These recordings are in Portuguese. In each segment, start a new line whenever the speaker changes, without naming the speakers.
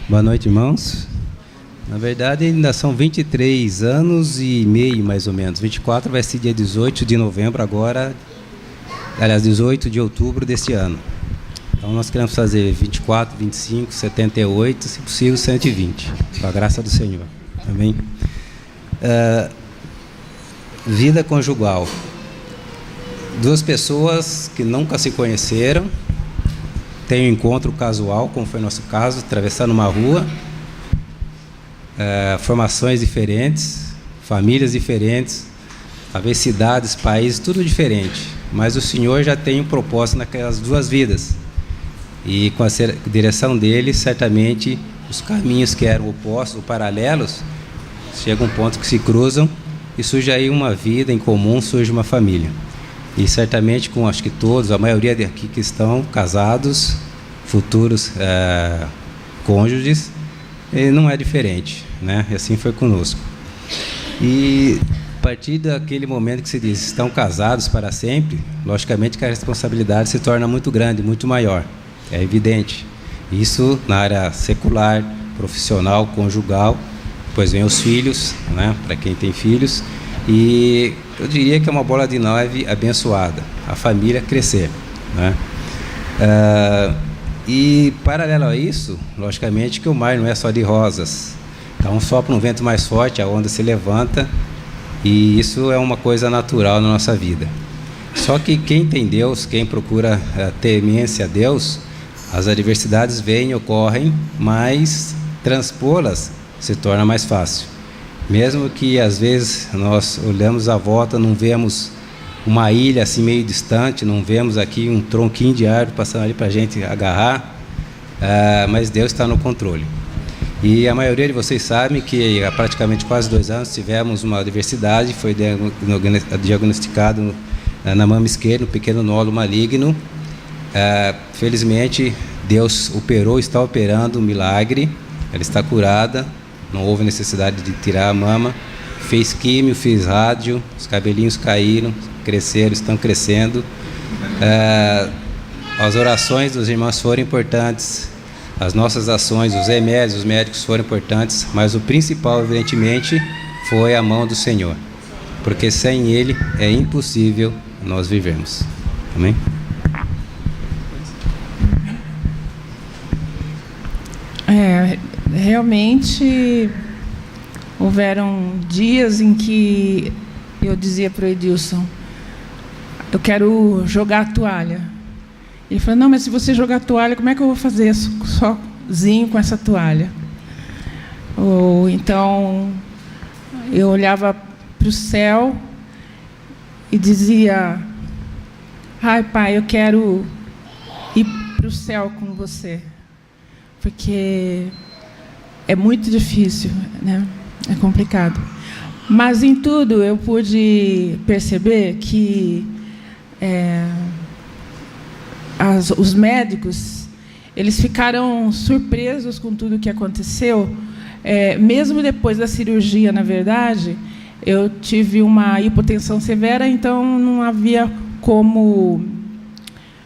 Boa noite, irmãos. Na verdade, ainda são 23 anos e meio, mais ou menos. 24 vai ser dia 18 de novembro agora, aliás, 18 de outubro deste ano. Então, nós queremos fazer 24, 25, 78, se possível, 120, com a graça do Senhor. Amém? Vida conjugal. Duas pessoas que nunca se conheceram, têm um encontro casual, como foi nosso caso, atravessando uma rua, formações diferentes, famílias diferentes, talvez cidades, países, tudo diferente. Mas o Senhor já tem um propósito naquelas duas vidas. E com a direção dele, certamente, os caminhos que eram opostos ou paralelos, chega um ponto que se cruzam e surge aí uma vida em comum, surge uma família. E certamente com, acho que todos, a maioria daqui que estão casados, futuros cônjuges, não é diferente, né? E assim foi conosco. E a partir daquele momento que se diz, estão casados para sempre, logicamente que a responsabilidade se torna muito grande, muito maior. É evidente. Isso na área secular, profissional, conjugal. Depois vem os filhos, né? Para quem tem filhos. E eu diria que é uma bola de neve abençoada. A família crescer, né? E paralelo a isso, logicamente que o mar não é só de rosas. Então sopra um vento mais forte, a onda se levanta. E isso é uma coisa natural na nossa vida. Só que quem tem Deus, quem procura a temência a Deus, as adversidades vêm, ocorrem, mas transpô-las se torna mais fácil. Mesmo que às vezes nós olhamos à volta, não vemos uma ilha assim meio distante, não vemos aqui um tronquinho de árvore passando ali para a gente agarrar, mas Deus está no controle. E a maioria de vocês sabem que há praticamente quase 2 anos tivemos uma adversidade, foi diagnosticado na mama esquerda, um pequeno nódulo maligno. Felizmente, Deus operou, está operando um milagre, ela está curada, não houve necessidade de tirar a mama, fez químio, fez rádio, os cabelinhos caíram, cresceram, estão crescendo. As orações dos irmãos foram importantes, as nossas ações, os remédios, os médicos foram importantes, mas o principal, evidentemente, foi a mão do Senhor, porque sem Ele é impossível nós vivermos. Amém?
Realmente houveram dias em que eu dizia para o Edilson, eu quero jogar a toalha. Ele falou, não, mas se você jogar a toalha, como é que eu vou fazer sozinho com essa toalha? Ou então eu olhava para o céu e dizia, ai pai, eu quero ir para o céu com você, porque é muito difícil, né? É complicado. Mas em tudo eu pude perceber que os médicos, eles ficaram surpresos com tudo o que aconteceu. Mesmo depois da cirurgia, na verdade, eu tive uma hipotensão severa, então não havia como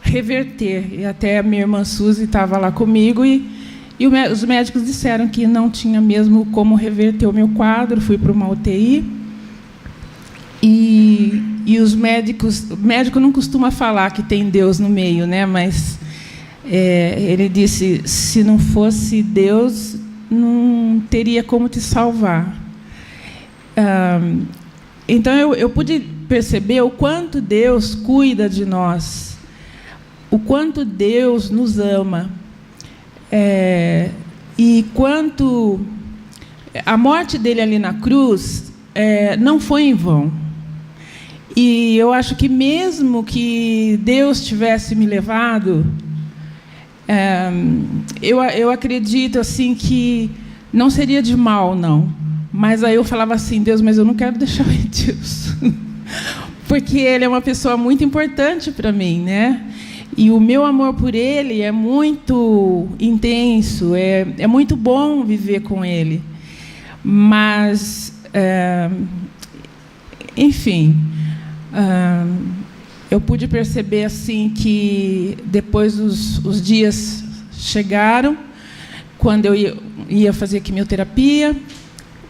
reverter. E até a minha irmã Suzy estava lá comigo e os médicos disseram que não tinha mesmo como reverter o meu quadro. Fui para uma UTI e os médicos... O médico não costuma falar que tem Deus no meio, né? Mas ele disse, se não fosse Deus, não teria como te salvar. Então, eu pude perceber o quanto Deus cuida de nós, o quanto Deus nos ama. E quanto a morte dele ali na cruz não foi em vão. E eu acho que mesmo que Deus tivesse me levado, eu acredito assim que não seria de mal, não. Mas aí eu falava assim, Deus, mas eu não quero deixar o Edilson, porque ele é uma pessoa muito importante para mim, né? E o meu amor por ele é muito intenso, é muito bom viver com ele. Mas, enfim, eu pude perceber assim que depois os dias chegaram, quando eu ia fazer quimioterapia,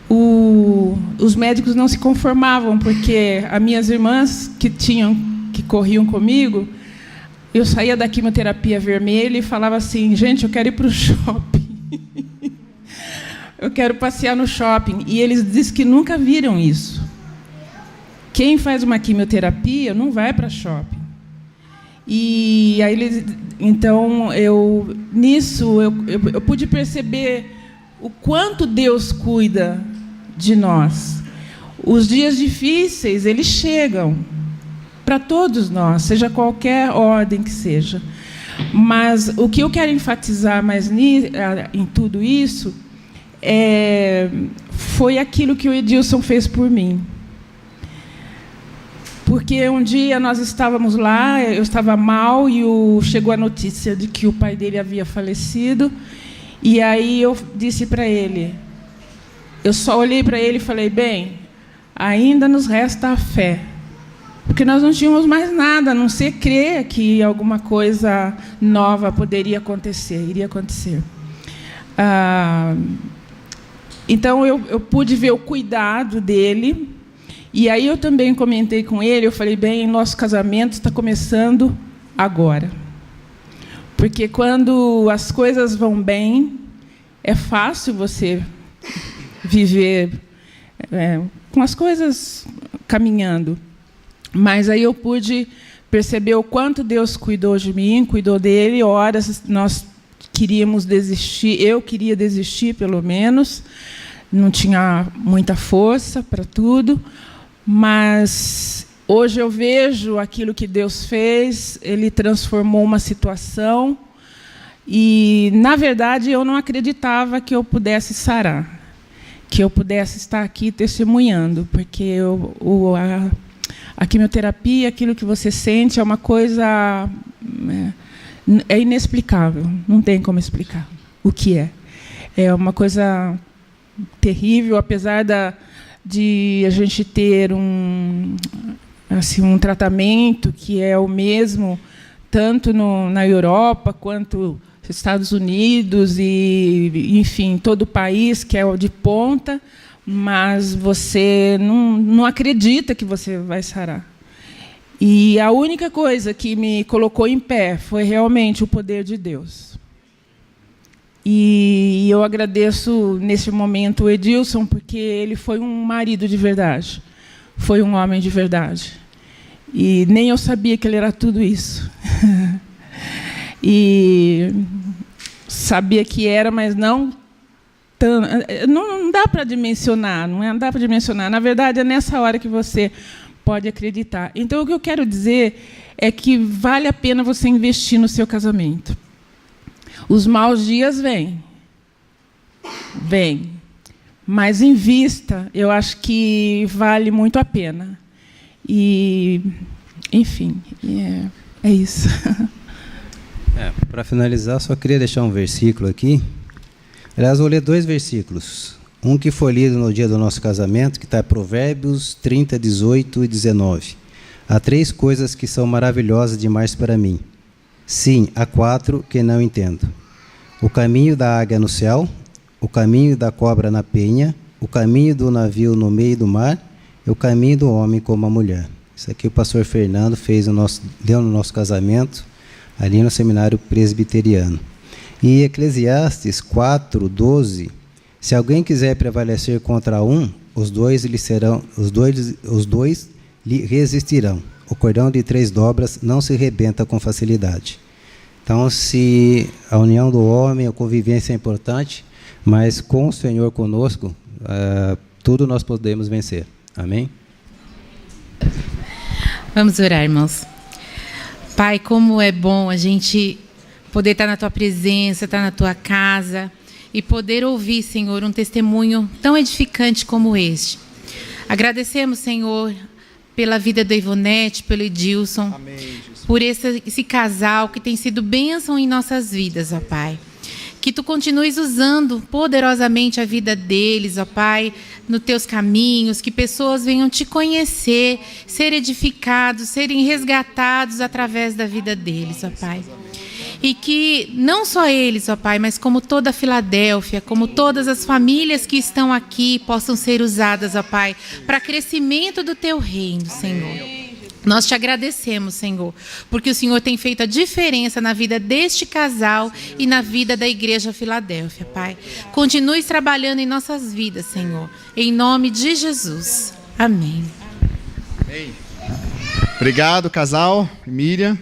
os médicos não se conformavam, porque as minhas irmãs que corriam comigo, eu saía da quimioterapia vermelha e falava assim: gente, eu quero ir para o shopping. Eu quero passear no shopping. E eles dizem que nunca viram isso. Quem faz uma quimioterapia não vai para shopping. E aí então eu pude perceber o quanto Deus cuida de nós. Os dias difíceis, eles chegam para todos nós, seja qualquer ordem que seja. Mas o que eu quero enfatizar mais em tudo isso foi aquilo que o Edilson fez por mim. Porque um dia nós estávamos lá, eu estava mal, e chegou a notícia de que o pai dele havia falecido. E aí eu disse para ele, eu só olhei para ele e falei: bem, ainda nos resta a fé. Porque nós não tínhamos mais nada, a não ser crer que alguma coisa nova poderia acontecer, iria acontecer. Então, eu pude ver o cuidado dele. E aí eu também comentei com ele, eu falei: bem, nosso casamento está começando agora. Porque quando as coisas vão bem, é fácil você viver com as coisas caminhando. Mas aí eu pude perceber o quanto Deus cuidou de mim, cuidou dele. Horas nós queríamos desistir, eu queria desistir, pelo menos. Não tinha muita força para tudo. Mas hoje eu vejo aquilo que Deus fez, Ele transformou uma situação. E, na verdade, eu não acreditava que eu pudesse sarar, que eu pudesse estar aqui testemunhando, porque a quimioterapia, aquilo que você sente, é uma coisa inexplicável, não tem como explicar o que é. É uma coisa terrível, apesar de a gente ter um tratamento que é o mesmo, tanto na Europa quanto nos Estados Unidos e, enfim, todo o país, que é o de ponta, mas você não acredita que você vai sarar. E a única coisa que me colocou em pé foi realmente o poder de Deus. E eu agradeço, nesse momento, o Edilson, porque ele foi um marido de verdade, foi um homem de verdade. E nem eu sabia que ele era tudo isso. E sabia que era, mas não dá para dimensionar, não dá para dimensionar. Na verdade, é nessa hora que você pode acreditar. Então, o que eu quero dizer é que vale a pena você investir no seu casamento. Os maus dias vêm, mas invista, eu acho que vale muito a pena. E, enfim, é isso.
Para finalizar, só queria deixar um versículo aqui. Aliás, vou ler 2 versículos. Um que foi lido no dia do nosso casamento, que está em Provérbios 30, 18 e 19. Há 3 coisas que são maravilhosas demais para mim. Sim, há 4 que não entendo. O caminho da águia no céu, o caminho da cobra na penha, o caminho do navio no meio do mar e o caminho do homem como a mulher. Isso aqui o pastor Fernando deu no nosso casamento, ali no seminário presbiteriano. E Eclesiastes 4, 12, se alguém quiser prevalecer contra os dois lhe resistirão. O cordão de 3 dobras não se rebenta com facilidade. Então, se a união do homem, a convivência é importante, mas com o Senhor conosco, tudo nós podemos vencer. Amém?
Vamos orar, irmãos. Pai, como é bom a gente poder estar na Tua presença, estar na Tua casa e poder ouvir, Senhor, um testemunho tão edificante como este. Agradecemos, Senhor, pela vida da Ivonete, pelo Edilson, amém, por esse casal que tem sido bênção em nossas vidas, ó Pai. Que Tu continues usando poderosamente a vida deles, ó Pai, nos Teus caminhos, que pessoas venham Te conhecer, ser edificados, serem resgatados através da vida deles, ó Pai. E que não só eles, ó Pai, mas como toda a Filadélfia, como todas as famílias que estão aqui, possam ser usadas, ó Pai, para crescimento do Teu reino, Senhor. Nós te agradecemos, Senhor, porque o Senhor tem feito a diferença na vida deste casal e na vida da Igreja Filadélfia, Pai. Continue trabalhando em nossas vidas, Senhor. Em nome de Jesus. Amém.
Obrigado, casal. Miriam.